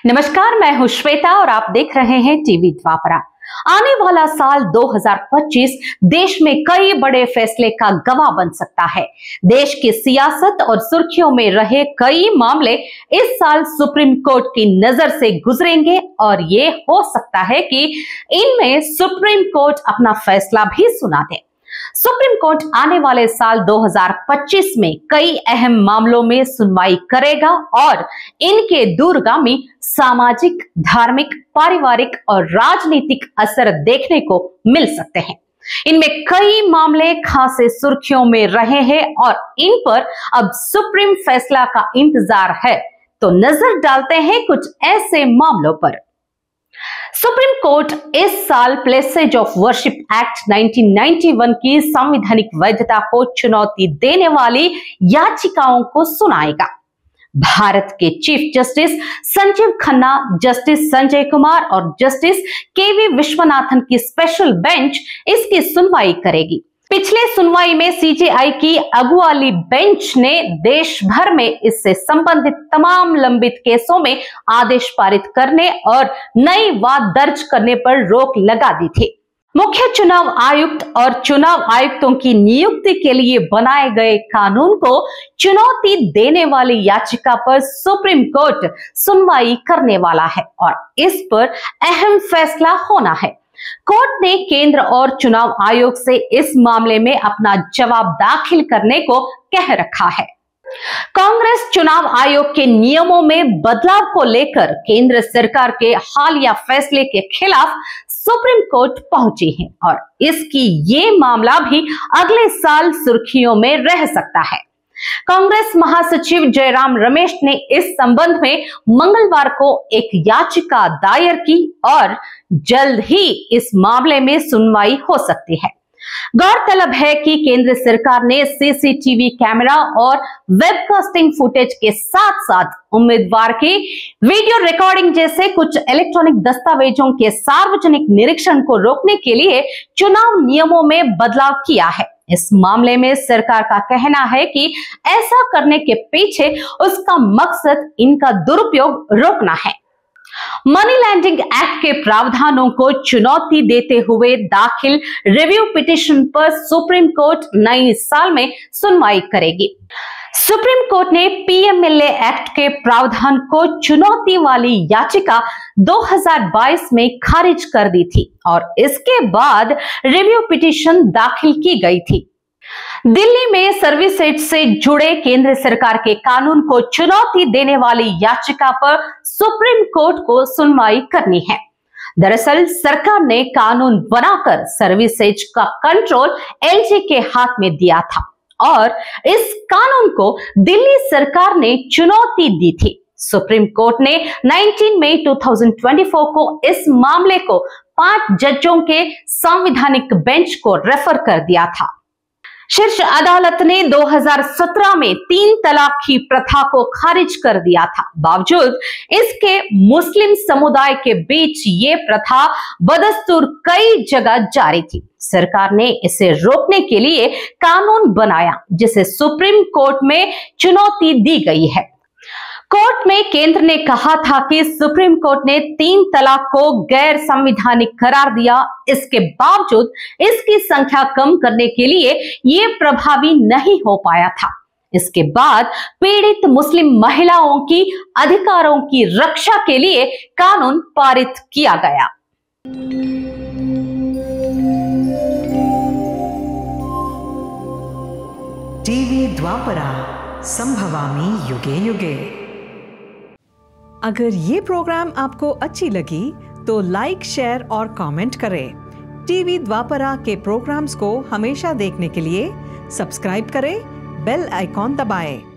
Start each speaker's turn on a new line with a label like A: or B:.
A: नमस्कार, मैं हूं श्वेता और आप देख रहे हैं टीवी द्वापरा। आने वाला साल 2025 देश में कई बड़े फैसले का गवाह बन सकता है। देश की सियासत और सुर्खियों में रहे कई मामले इस साल सुप्रीम कोर्ट की नजर से गुजरेंगे और ये हो सकता है कि इनमें सुप्रीम कोर्ट अपना फैसला भी सुना दे। सुप्रीम कोर्ट आने वाले साल 2025 में कई अहम मामलों में सुनवाई करेगा और इनके दूरगामी सामाजिक, धार्मिक, पारिवारिक और राजनीतिक असर देखने को मिल सकते हैं। इनमें कई मामले खासे सुर्खियों में रहे हैं और इन पर अब सुप्रीम फैसला का इंतजार है। तो नजर डालते हैं कुछ ऐसे मामलों पर। सुप्रीम कोर्ट इस साल प्लेसेज ऑफ वर्शिप एक्ट 1991 की संवैधानिक वैधता को चुनौती देने वाली याचिकाओं को सुनाएगा। भारत के chief justice Sanjeev Khanna, justice Sanjay Kumar और जस्टिस केवी विश्वनाथन की स्पेशल बेंच इसकी सुनवाई करेगी। पिछले सुनवाई में सीजेआई की अगुवाली बेंच ने देश भर में इससे संबंधित तमाम लंबित केसों में आदेश पारित करने और नई वाद दर्ज करने पर रोक लगा दी थी। मुख्य चुनाव आयुक्त और चुनाव आयुक्तों की नियुक्ति के लिए बनाए गए कानून को चुनौती देने वाली याचिका पर सुप्रीम कोर्ट सुनवाई करने वाला है और इस पर अहम फैसला होना है। कोर्ट ने केंद्र और चुनाव आयोग से इस मामले में अपना जवाब दाखिल करने को कह रखा है। कांग्रेस चुनाव आयोग के नियमों में बदलाव को लेकर केंद्र सरकार के हालिया फैसले के खिलाफ सुप्रीम कोर्ट पहुंची है और इसकी ये मामला भी अगले साल सुर्खियों में रह सकता है। कांग्रेस महासचिव जयराम रमेश ने इस संबंध में मंगलवार को एक याचिका दायर की और जल्द ही इस मामले में सुनवाई हो सकती है। गौरतलब है कि केंद्र सरकार ने सीसीटीवी कैमरा और वेबकास्टिंग फुटेज के साथ साथ उम्मीदवार की वीडियो रिकॉर्डिंग जैसे कुछ इलेक्ट्रॉनिक दस्तावेजों के सार्वजनिक निरीक्षण को रोकने के लिए चुनाव नियमों में बदलाव किया है। इस मामले में सरकार का कहना है कि ऐसा करने के पीछे उसका मकसद इनका दुरुपयोग रोकना है। मनी लैंडिंग एक्ट के प्रावधानों को चुनौती देते हुए दाखिल रिव्यू पिटीशन पर सुप्रीम कोर्ट नए साल में सुनवाई करेगी। सुप्रीम कोर्ट ने पीएमएलए एक्ट के प्रावधान को चुनौती वाली याचिका 2022 में खारिज कर दी थी और इसके बाद रिव्यू पिटीशन दाखिल की गई थी। दिल्ली में सर्विसेज से जुड़े केंद्र सरकार के कानून को चुनौती देने वाली याचिका पर सुप्रीम कोर्ट को सुनवाई करनी है। दरअसल सरकार ने कानून बनाकर सर्विसेज का कंट्रोल एलजी के हाथ में दिया था और इस कानून को दिल्ली सरकार ने चुनौती दी थी। सुप्रीम कोर्ट ने 19 मई 2024 को इस मामले को 5 जजों के संवैधानिक बेंच को रेफर कर दिया था। शीर्ष अदालत ने 2017 में 3 तलाक की प्रथा को खारिज कर दिया था। बावजूद इसके मुस्लिम समुदाय के बीच ये प्रथा बदस्तूर कई जगह जारी थी। सरकार ने इसे रोकने के लिए कानून बनाया जिसे सुप्रीम कोर्ट में चुनौती दी गई है। कोर्ट में केंद्र ने कहा था कि सुप्रीम कोर्ट ने 3 तलाक को गैर संवैधानिक करार दिया। इसके बावजूद इसकी संख्या कम करने के लिए ये प्रभावी नहीं हो पाया था। इसके बाद पीड़ित मुस्लिम महिलाओं की अधिकारों की रक्षा के लिए कानून पारित किया गया।
B: टीवी द्वापरा, संभवामि युगे युगे। अगर ये प्रोग्राम आपको अच्छी लगी तो लाइक, शेयर और कमेंट करें। टीवी द्वापरा के प्रोग्राम्स को हमेशा देखने के लिए सब्सक्राइब करें, बेल आइकॉन दबाएं।